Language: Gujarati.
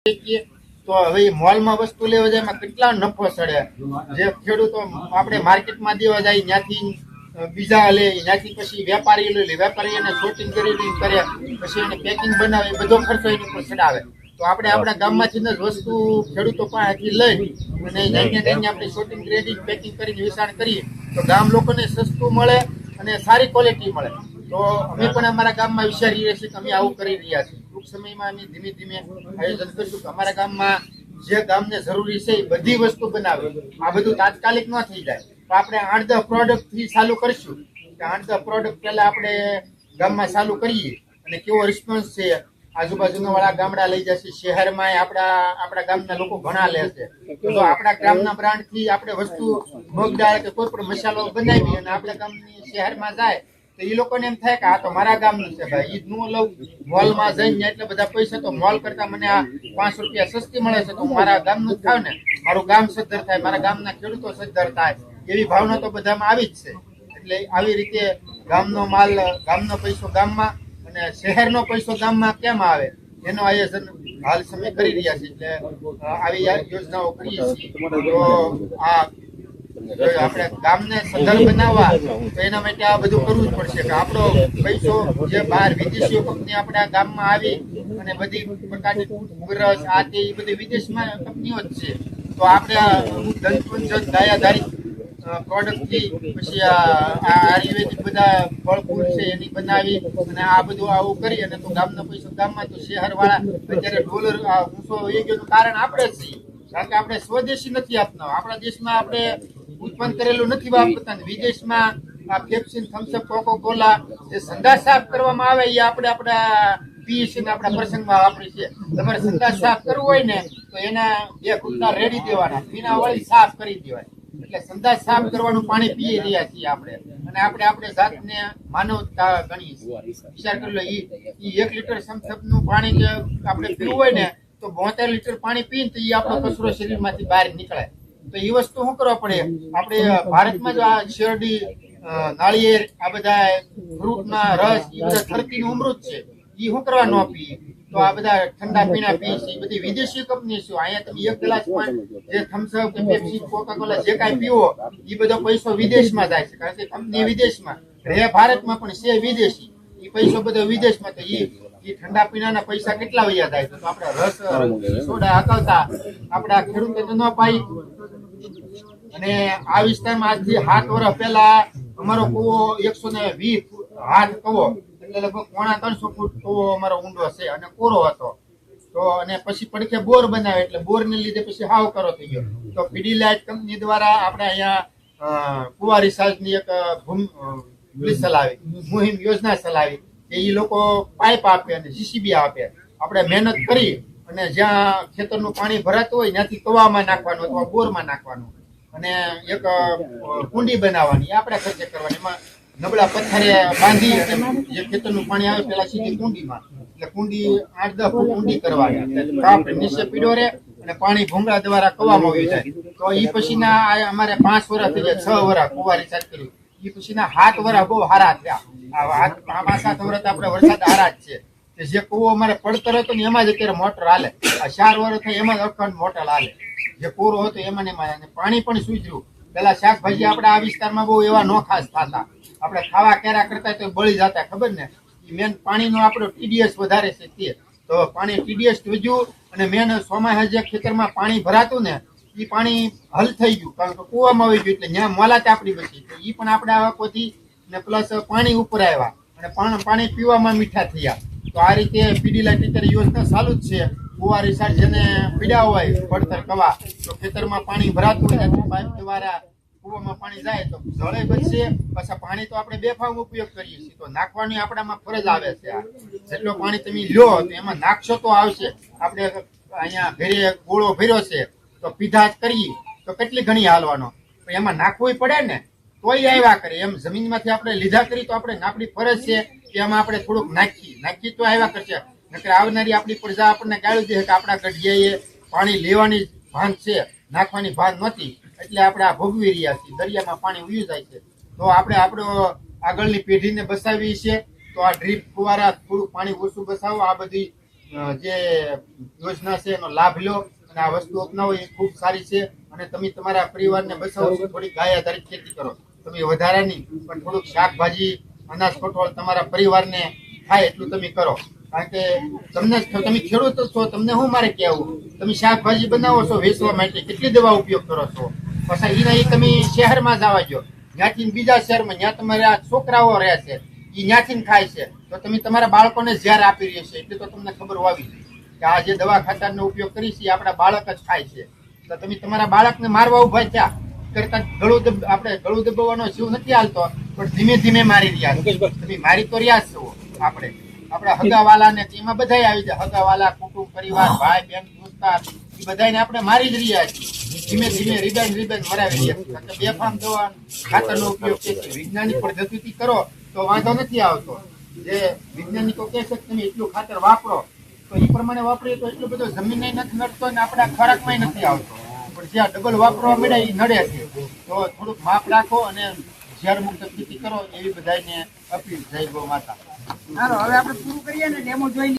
તો હવે મોલમાં વસ્તુ લેવા જાય એમાં કેટલા નફો સડે જે ખેડૂતો આપણે માર્કેટમાં દેવા જાય ત્યાંથી બીજા લે ત્યાંથી પછી વેપારી લે વેપારી એને શોર્ટિંગ કરી કરે પછી એને પેકિંગ બનાવે બધો ખર્ચો એની ઉપર ચડાવે તો આપણે આપણા ગામમાંથી જ વસ્તુ ખેડૂતો પાસેથી લઈ અને જઈને આપણે શોર્ટિંગ ગ્રેડિંગ પેકિંગ કરીને વેચાણ કરીએ તો ગામ લોકોને સસ્તું મળે અને સારી ક્વોલિટી મળે તો અમે પણ અમારા ગામમાં વિચારી રહ્યા છીએ કે અમે આવું કરી રહ્યા છીએ ટૂંક સમયમાં અમે ધીમે ધીમે આયોજન કરીશું કે અમારા ગામમાં જે ગામને જરૂરી છે એ બધી વસ્તુ બનાવે આ બધું તાત્કાલિક ન થઈ જાય તો આપણે 8-10 પ્રોડક્ટ થી ચાલુ કરીશું કે 8-10 પ્રોડક્ટ પહેલા આપણે ગામમાં ચાલુ કરીએ અને કેવો રિસ્પોન્સ છે આજુબાજુના વાળા ગામડા લઈ જશે શહેરમાં આપણા ગામના લોકો ઘણા લે છે તો આપણા ગામના બ્રાન્ડ થી આપણે વસ્તુ મગદાળ કે કોઈ પણ મસાલો બનાવી અને આપણા ગામની શહેરમાં જાય તો એ લોકોને એમ થાય કે આ તો મારા ગામનું છે ભાઈ ઈ નું લઉં મોલમાં જઈને એટલે બધા પૈસા તો મોલ કરતા મને આ 5 રૂપિયા સસ્તી મળે છે તો મારા ગામનું જ ખાવ ને મારું ગામ સદ્ધર થાય મારા ગામના ખેડૂતો સદ્ધર થાય એવી ભાવના તો બધામાં આવી જ છે એટલે આવી રીતે ગામનો માલ ગામનો પૈસો ગામમાં અને શહેરનો પૈસો ગામમાં કેમ આવે એનું આયોજન હાલ સમય કરી રહ્યા છે એટલે આવી યોજનાઓ કરીએ છીએ તો આ આપણે ગામને સદ્ધર બનાવવા તો એના માટે આ બધું કરવું જ પડશે કે આપણો પૈસો જે બહાર વિદેશીઓ કંપની આપણા ગામમાં આવી અને બધી પ્રકારની બ્રશ આ તે બધી વિદેશમાં કંપનીઓ જ છે તો આપણે દંતપંચન ગાયાધારી પ્રોડક્ટ થી પછી આયુર્વેદિક બધા ફળ ફૂલ છે એની બનાવી અને આ બધું આવું કરી અને તો ગામનો પૈસો ગામમાં તો શહેર વાળા અત્યારે ડોલર ઊંચો એ ગયો કારણ આપણે જ છીએ કારણ કે આપણે સ્વદેશી નથી આપતા આપણા દેશમાં આપણે ઉત્પન્ન કરેલું નથી વાપરતા વિદેશમાં આ પેપ્સી થમ્સઅપ કોકો કોલા જે સંદાસ સાફ કરવામાં આવે એ આપણે આપણા પીએ છીએ આપણા પ્રસંગમાં વાપરી છે તમારે સંદાસ સાફ કરવું હોય ને તો એના 2 કુંડા રેડી દેવાના પીના વાળી સાફ કરી દેવાય એટલે સંદાસ સાફ કરવાનું પાણી પીએ રહ્યા છીએ આપણે અને આપણે જાતને માનવતા ગણીએ છીએ વિચાર કરી લો ઈ 1 લીટર થમ્સઅપ નું પાણી જે આપણે પીવું હોય ને તો 72 લીટર પાણી પીને તો એ આપણો કચરો શરીરમાંથી બહાર નીકળે તો એ વસ્તુ શું કરવા પડે આપણે ભારતમાં જો આ શેરડી નાળિયેર આ બધા ફ્રૂટના રસ એ બધા ધરતીનું અમૃત છે એ શું કરવા ન પીએ તો આ બધા ઠંડા પીણા પીએ છે બધી વિદેશી કંપની છે અહીંયા તમે 1 ગ્લાસ જે થમ્સઅપ કે પેપ્સી કોકા કોલા જે કાંઈ પીવો એ બધો પૈસો વિદેશમાં જાય છે કારણ કે કંપની વિદેશમાં રહે ભારતમાં પણ છે વિદેશી એ પૈસો બધો વિદેશમાં તો એ ઠંડા પીણાના પૈસા કેટલા વૈયા જાય તો આપણે રસ સોડા હકાવતા આપણા ખેડૂતો ન પાઈ અને આ વિસ્તારમાં આજથી 7 વર્ષ પહેલા અમારો કૂવો 120 હાથ કૂવો એટલે લગભગ 350 ફૂટ કૂવો અમારો ઊંડો છે અને કોરો હતો તો અને પછી પડખે બોર બનાવે એટલે બોર ને લીધે પછી હાવ કરો થઈ ગયો તો પીડીલાઇટ કંપની દ્વારા આપણે અહીંયા કુંવારી સાજની એક ચલાવી મુહિમ યોજના ચલાવી કે એ લોકો પાઇપ આપે અને જીસીબી આપે આપણે મહેનત કરી અને જ્યાં ખેતરનું પાણી ભરાતું હોય ત્યાંથી કવામાં નાખવાનું અથવા બોરમાં નાખવાનું અને એક કુંડી બનાવવાની આપણે ખર્ચે કરવાની એમાં નબળા પથ્થરે બાંધી અને જે ખેતરનું પાણી આવે પેલા સીધી કુંડીમાં એટલે કુંડી 8-10 ફૂટ ઊંડી કરવાની કાપ નીચે પીડો રહે અને પાણી ભૂંગળા દ્વારા કવામાં આવી જાય તો એ પછીના અમારે 5 વર્ષ થઈ ગયા 6 વર્ષ કુંવારી ચાલ કર્યું એ પછીના 7 વર્ષ બહુ સારા થયા 5-7 વર્ષ આપણે વરસાદ હારા જ છે કે જે કૂવો અમારે પડતર હતો ને એમાં જ અત્યારે મોટર હાલે આ 4 વર્ષ થાય એમાં જ અખંડ મોટર હાલે જે પૂરો હતો એમાં ને એમાં પાણી પણ સુધર્યું પેલા શાકભાજી આપણા આ વિસ્તારમાં બહુ એવા નો ખાસ થતા આપણે ખાવા કેરા કરતા તો બળી જતા ખબર ને મેન પાણીનો આપણો ટીડીએસ વધારે છે તે તો પાણી ટીડીએસ વધ્યું અને મેન ચોમાસા જે ખેતરમાં પાણી ભરાતું ને એ પાણી હલ થઈ ગયું કારણ કે કૂવામાં આવી ગયું એટલે ત્યાં મોલાત આપણી બચી તો એ પણ આપણે આવા પોથી ને પ્લસ પાણી ઉપર આવ્યા અને પાણી પીવામાં મીઠા થયા તો આ રીતે પીડીલાઇટ અત્યારે યોજના ચાલુ જ છે કુંવારી સાઈડ જેને પીડા હોય પડતર કવા તો ખેતરમાં પાણી ભરાતું હોય પાઇપ દ્વારા કૂવામાં પાણી જાય તો જળે બચશે પાછા પાણી તો આપણે બેફામ ઉપયોગ કરીએ છીએ તો નાખવાની આપણામાં ફરજ આવે છે જેટલો પાણી તમે લ્યો તો એમાં નાખશો તો આવશે આપણે અહીંયા ઘરે ગોળો ભર્યો છે તો પીધા જ કરીએ તો કેટલી ઘણી હાલવાનો પણ એમાં નાખવું પડે ને તોય આવ્યા કરે એમ જમીનમાંથી આપણે લીધા કરી તો આપણે આપણી ફરજ છે કે એમાં આપણે થોડુંક નાખીએ તો આવ્યા કરશે નકર આવનારી આપણી પ્રજા આપણને ગાળી દે કે આપણા ગઢિયાએ પાણી લેવાની ભાન છે નાખવાની ભાન નથી એટલે આપણે આ ભોગવી રહ્યા છીએ દરિયામાં પાણી ઉયું જાય છે તો આપણે આપણો આગળની પેઢીને બસાવી છે તો આ ડ્રીપ ફુવારા થોડું પાણી ઓછું બસાવો આ બધી જે યોજના છે એનો લાભ લો અને આ વસ્તુ અપનાવો એ ખૂબ સારી છે. અને તમે તમારા પરિવારને બચાવો છો, થોડી ગાય આધારિત ખેતી કરો. તમે વધારાની પણ થોડુંક શાકભાજી, અનાજ, કઠોળ તમારા પરિવારને થાય એટલું તમે કરો. કારણ કે તમને તમે ખેડૂત જ છો, તમને શું મારે કહેવું, તમે શાકભાજી બનાવો છો વેચવા માટે, કેટલી દવા ઉપયોગ કરો છો. પછી એના એ તમે શહેરમાં જવા જો, ત્યાંથી બીજા શહેરમાં જ્યાં તમારા છોકરાઓ રહે છે એ ત્યાંથી ખાય છે, તો તમે તમારા બાળકોને ઝેર આપી રહ્યા છે. એટલે તો તમને ખબર હોવી કે આ જે દવા ખાતરનો ઉપયોગ કરી છે એ આપણા બાળક જ ખાય છે. તો તમે તમારા બાળકને મારવા ઉભા થયા કરતા આપણે ગળું દબાવવાનો જીવ નથી હાલતો, પણ ધીમે ધીમે મારી રહ્યા છો. તમે મારી તો રહ્યા છો. આપણા હગાવાલા ને એમાં બધા આવી જાય, હગાવાલા, કુટુંબ, પરિવાર, ભાઈ બહેન, દોસ્તાર, એ બધાને આપણે મારી જ રહ્યા છીએ. ધીમે ધીમે રીબેન મરાવી રહ્યા છીએ. બેફામ દવા ખાતરનો ઉપયોગ છે વિજ્ઞાનિક પદ્ધતિથી કરો તો વાંધો નથી આવતો. જે વૈજ્ઞાનિકો કહે છે કે તમે એટલું ખાતર વાપરો, તો એ પ્રમાણે વાપરીએ તો એટલો બધો જમીન નથી નડતો અને આપણા ખોરાકમાં નથી આવતો. પણ જ્યાં ડબલ વાપરવા મળે એ નડે છે. તો થોડુંક માપ રાખો અને ઝેર મુક્ત ખેતી કરો એવી બધાને અપીલ. જય ગૌ માતા. હાલો હવે આપણે પૂરું કરીએ ને ડેમો જોઈ